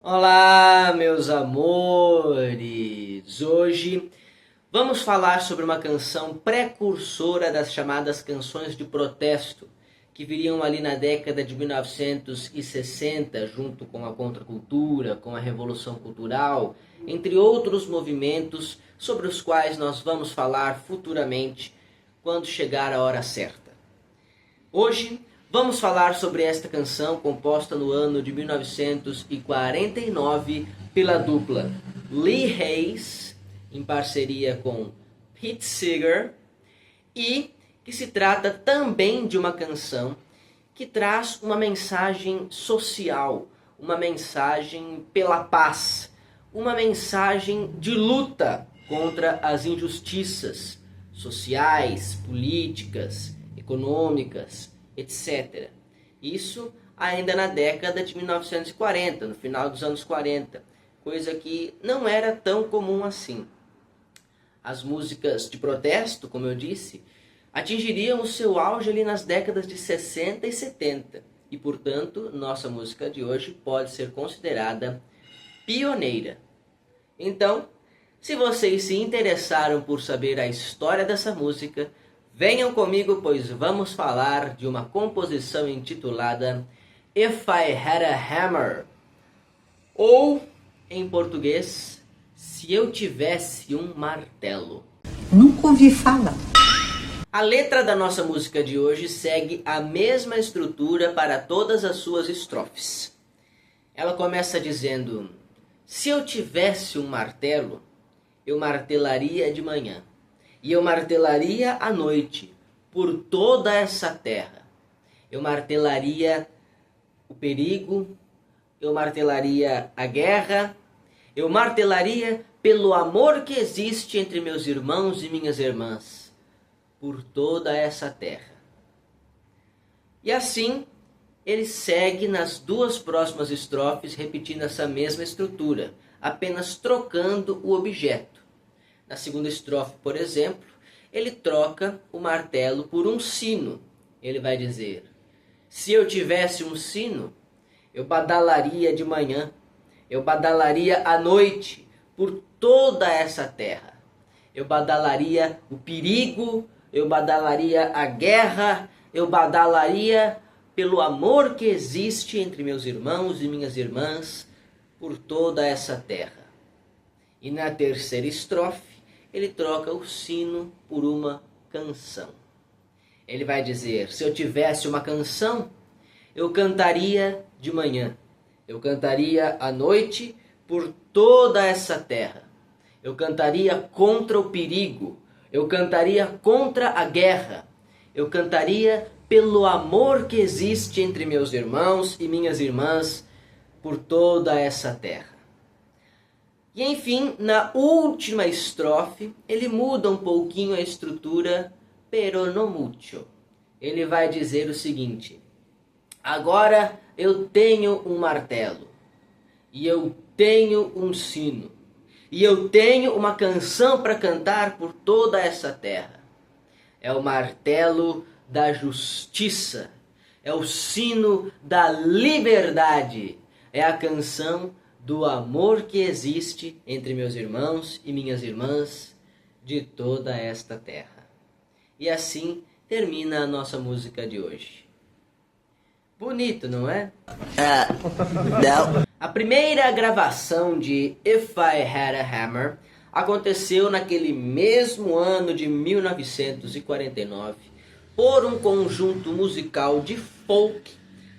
Olá, meus amores! Hoje vamos falar sobre uma canção precursora das chamadas canções de protesto, que viriam ali na década de 1960, junto com a contracultura, com a Revolução Cultural, entre outros movimentos sobre os quais nós vamos falar futuramente, quando chegar a hora certa. Hoje vamos falar sobre esta canção composta no ano de 1949 pela dupla Lee Hayes, em parceria com Pete Seeger, e que se trata também de uma canção que traz uma mensagem social, uma mensagem pela paz, uma mensagem de luta contra as injustiças sociais, políticas, econômicas, etc. Isso ainda na década de 1940, no final dos anos 40, coisa que não era tão comum assim. As músicas de protesto, como eu disse, atingiriam o seu auge ali nas décadas de 60 e 70, e portanto, nossa música de hoje pode ser considerada pioneira. Então, se vocês se interessaram por saber a história dessa música, venham comigo, pois vamos falar de uma composição intitulada If I Had a Hammer, ou, em português, Se Eu Tivesse um Martelo. Nunca ouvi falar. A letra da nossa música de hoje segue a mesma estrutura para todas as suas estrofes. Ela começa dizendo: se eu tivesse um martelo, eu martelaria de manhã, e eu martelaria à noite por toda essa terra. Eu martelaria o perigo, eu martelaria a guerra, eu martelaria pelo amor que existe entre meus irmãos e minhas irmãs, por toda essa terra. E assim, ele segue nas duas próximas estrofes, repetindo essa mesma estrutura, apenas trocando o objeto. Na segunda estrofe, por exemplo, ele troca o martelo por um sino. Ele vai dizer: se eu tivesse um sino, eu badalaria de manhã, eu badalaria à noite por toda essa terra. Eu badalaria o perigo, eu badalaria a guerra, eu badalaria pelo amor que existe entre meus irmãos e minhas irmãs por toda essa terra. E na terceira estrofe, ele troca o sino por uma canção. Ele vai dizer: se eu tivesse uma canção, eu cantaria de manhã, eu cantaria à noite por toda essa terra. Eu cantaria contra o perigo, eu cantaria contra a guerra, eu cantaria pelo amor que existe entre meus irmãos e minhas irmãs por toda essa terra. E enfim, na última estrofe, ele muda um pouquinho a estrutura, pero no mucho. Ele vai dizer o seguinte: agora eu tenho um martelo, e eu tenho um sino, e eu tenho uma canção para cantar por toda essa terra. É o martelo da justiça, é o sino da liberdade, é a canção do amor que existe entre meus irmãos e minhas irmãs de toda esta terra. E assim termina a nossa música de hoje. Bonito, não é? Não. A primeira gravação de If I Had a Hammer aconteceu naquele mesmo ano de 1949 por um conjunto musical de folk,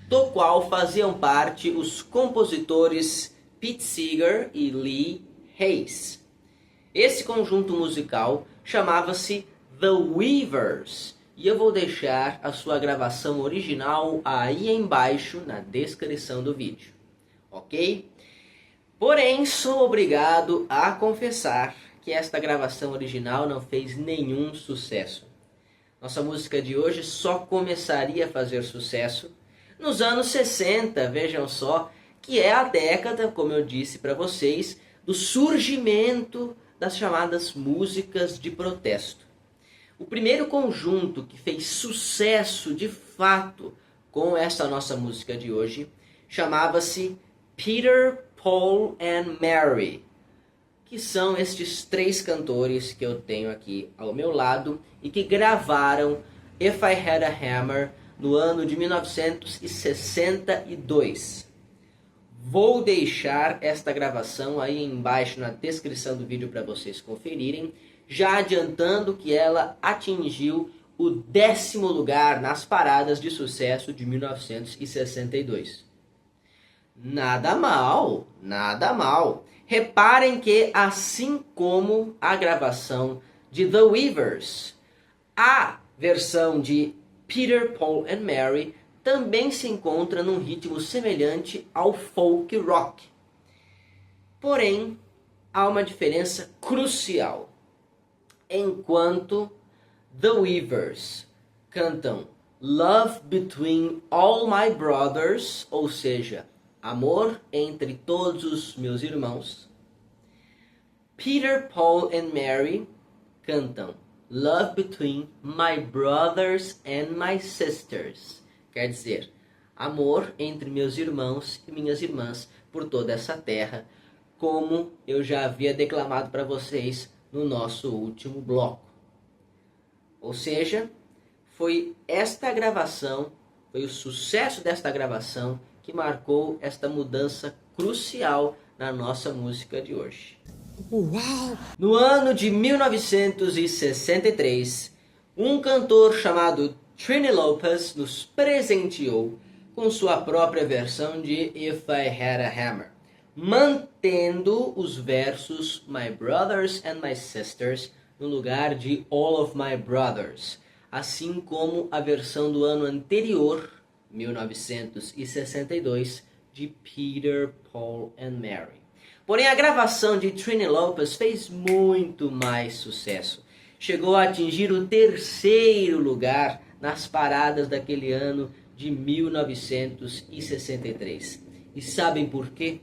do qual faziam parte os compositores Pete Seeger e Lee Hayes. Esse conjunto musical chamava-se The Weavers, e eu vou deixar a sua gravação original aí embaixo na descrição do vídeo, ok? Porém, sou obrigado a confessar que esta gravação original não fez nenhum sucesso. Nossa música de hoje só começaria a fazer sucesso nos anos 60, vejam só, que é a década, como eu disse para vocês, do surgimento das chamadas músicas de protesto. O primeiro conjunto que fez sucesso de fato com essa nossa música de hoje chamava-se Peter, Paul and Mary, que são estes três cantores que eu tenho aqui ao meu lado e que gravaram If I Had a Hammer no ano de 1962. Vou deixar esta gravação aí embaixo na descrição do vídeo para vocês conferirem, já adiantando que ela atingiu o 10º lugar nas paradas de sucesso de 1962. Nada mal, nada mal. Reparem que, assim como a gravação de The Weavers, a versão de Peter, Paul and Mary também se encontra num ritmo semelhante ao folk rock. Porém, há uma diferença crucial. Enquanto The Weavers cantam Love Between All My Brothers, ou seja, amor entre todos os meus irmãos, Peter, Paul and Mary cantam Love Between My Brothers and My Sisters. Quer dizer, amor entre meus irmãos e minhas irmãs por toda essa terra, como eu já havia declamado para vocês no nosso último bloco. Ou seja, foi esta gravação, foi o sucesso desta gravação que marcou esta mudança crucial na nossa música de hoje. Uau! No ano de 1963, um cantor chamado Trini Lopez nos presenteou com sua própria versão de If I Had a Hammer, mantendo os versos My Brothers and My Sisters no lugar de All of My Brothers, assim como a versão do ano anterior, 1962, de Peter, Paul and Mary. Porém, a gravação de Trini Lopez fez muito mais sucesso. Chegou a atingir o 3º lugar nas paradas daquele ano de 1963. E sabem por quê?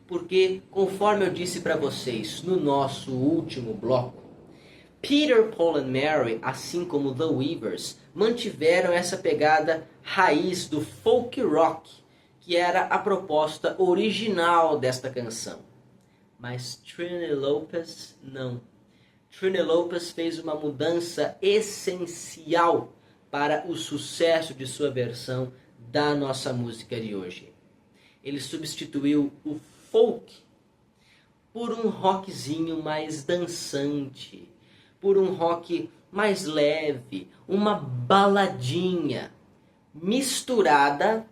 Porque, conforme eu disse para vocês no nosso último bloco, Peter, Paul and Mary, assim como The Weavers, mantiveram essa pegada raiz do folk rock, que era a proposta original desta canção. Mas Trini Lopez não. Trini Lopez fez uma mudança essencial para o sucesso de sua versão da nossa música de hoje. Ele substituiu o folk por um rockzinho mais dançante, por um rock mais leve, uma baladinha misturada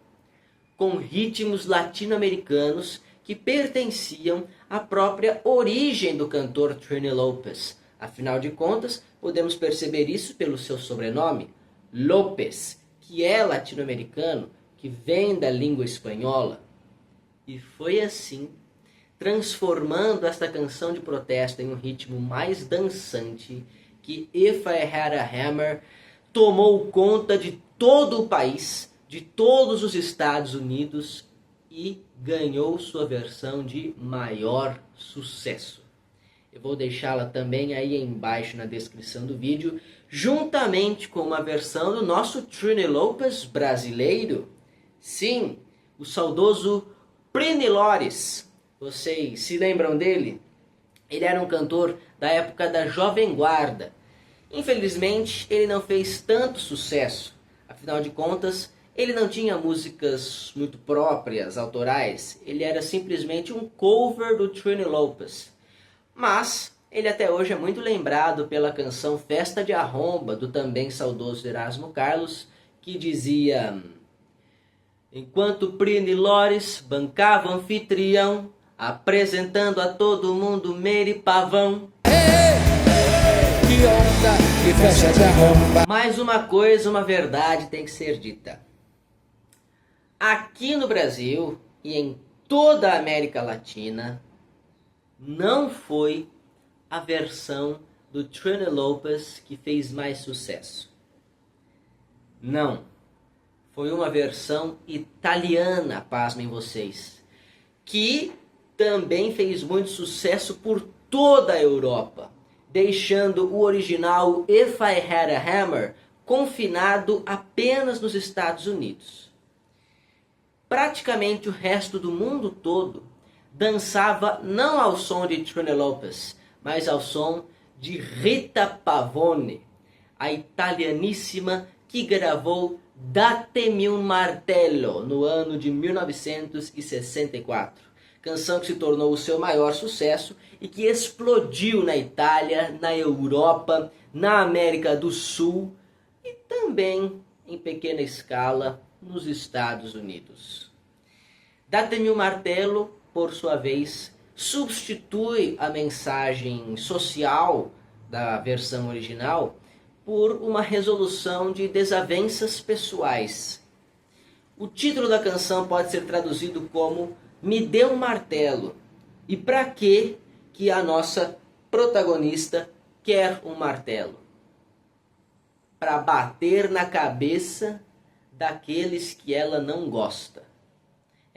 com ritmos latino-americanos que pertenciam à própria origem do cantor Trini Lopez. Afinal de contas, podemos perceber isso pelo seu sobrenome, Lopez, que é latino-americano, que vem da língua espanhola. E foi assim, transformando esta canção de protesto em um ritmo mais dançante, que If I Had a Hammer tomou conta de todo o país, de todos os Estados Unidos, e ganhou sua versão de maior sucesso. Eu vou deixá-la também aí embaixo na descrição do vídeo, juntamente com uma versão do nosso Trini Lopez brasileiro. Sim, o saudoso Plini Lores. Vocês se lembram dele? Ele era um cantor da época da Jovem Guarda. Infelizmente, ele não fez tanto sucesso. Afinal de contas, ele não tinha músicas muito próprias, autorais. Ele era simplesmente um cover do Trini Lopez. Mas ele até hoje é muito lembrado pela canção Festa de Arromba, do também saudoso Erasmo Carlos, que dizia: enquanto Plini Lores bancava anfitrião, apresentando a todo mundo Meire Pavão. Que onda, que festa de arromba. Mais uma coisa, uma verdade tem que ser dita. Aqui no Brasil e em toda a América Latina, não foi a versão do Trini Lopez que fez mais sucesso. Não. Foi uma versão italiana, pasmem vocês, que também fez muito sucesso por toda a Europa, deixando o original If I Had a Hammer confinado apenas nos Estados Unidos. Praticamente o resto do mundo todo dançava não ao som de Trini Lopez, mas ao som de Rita Pavone, a italianíssima que gravou Datemi un martello no ano de 1964. Canção que se tornou o seu maior sucesso e que explodiu na Itália, na Europa, na América do Sul e também, em pequena escala, nos Estados Unidos. Datemi un martello, por sua vez, substitui a mensagem social da versão original por uma resolução de desavenças pessoais. O título da canção pode ser traduzido como Me dê um martelo. E para que a nossa protagonista quer um martelo? Para bater na cabeça daqueles que ela não gosta.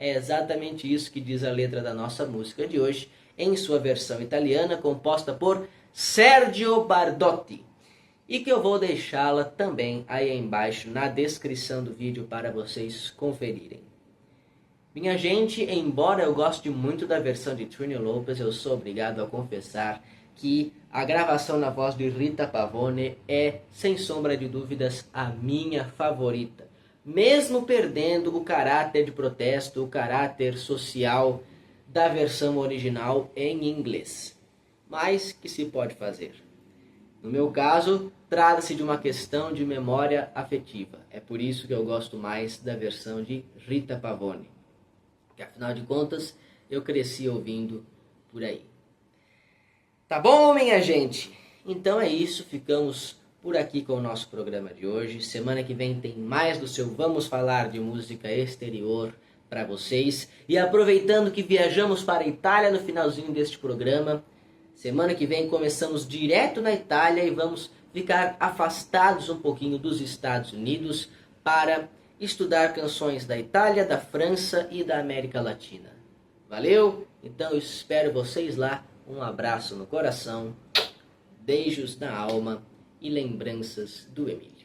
É exatamente isso que diz a letra da nossa música de hoje, em sua versão italiana, composta por Sergio Bardotti. E que eu vou deixá-la também aí embaixo na descrição do vídeo para vocês conferirem. Minha gente, embora eu goste muito da versão de Trini Lopez, eu sou obrigado a confessar que a gravação na voz de Rita Pavone é, sem sombra de dúvidas, a minha favorita. Mesmo perdendo o caráter de protesto, o caráter social da versão original em inglês. Mas que se pode fazer? No meu caso, trata-se de uma questão de memória afetiva. É por isso que eu gosto mais da versão de Rita Pavone. Que afinal de contas, eu cresci ouvindo por aí. Tá bom, minha gente? Então é isso, ficamos por aqui com o nosso programa de hoje. Semana que vem tem mais do seu Vamos Falar de Música Exterior para vocês. E aproveitando que viajamos para a Itália no finalzinho deste programa, semana que vem começamos direto na Itália e vamos ficar afastados um pouquinho dos Estados Unidos para estudar canções da Itália, da França e da América Latina. Valeu? Então eu espero vocês lá. Um abraço no coração, beijos na alma e lembranças do Emílio.